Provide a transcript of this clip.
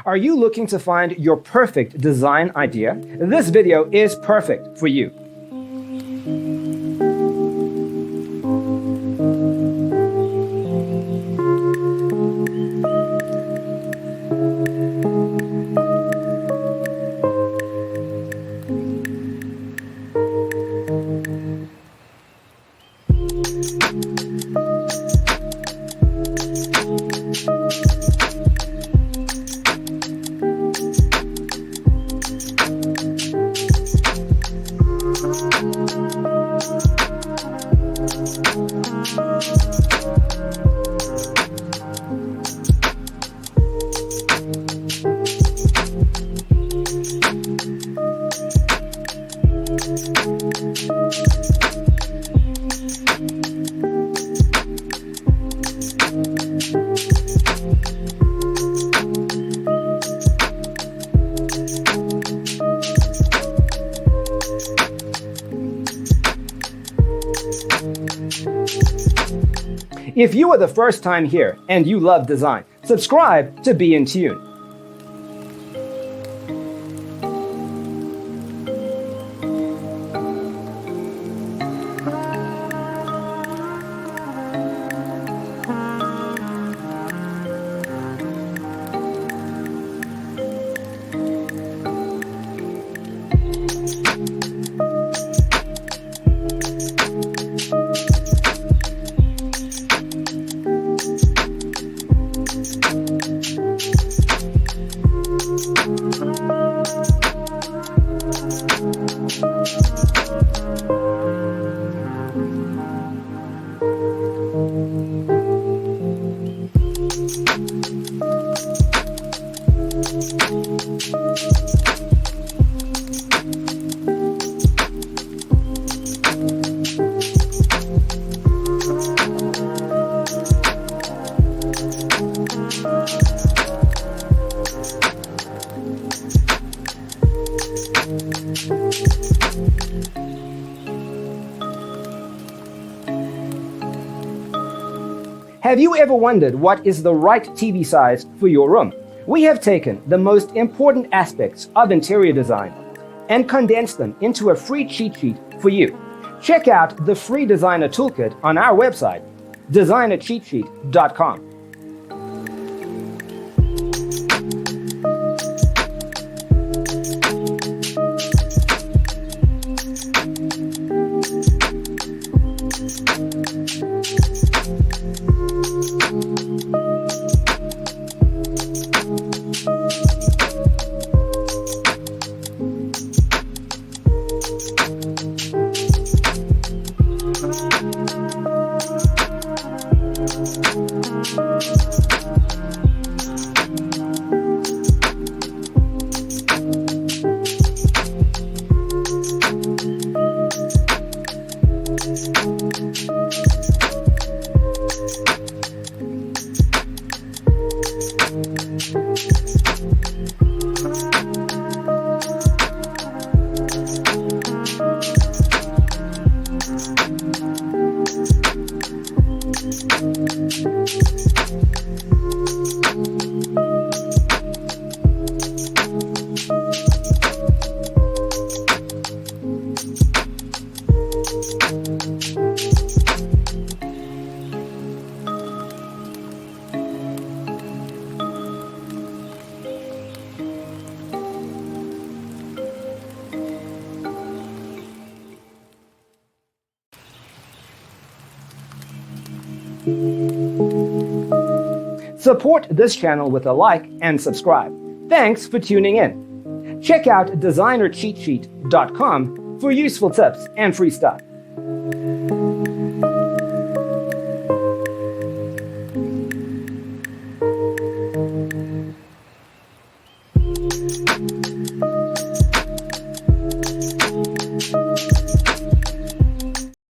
Are you looking to find your perfect design idea? This video is perfect for you. If you are the first time here and you love design, subscribe to be in tune. Have you ever wondered what is the right TV size for your room? We have taken the most important aspects of interior design and condensed them into a free cheat sheet for you. Check out the free designer toolkit on our website, designercheatsheet.com. Support this channel with a like and subscribe. Thanks for tuning in. Check out designercheatsheet.com for useful tips and free stuff.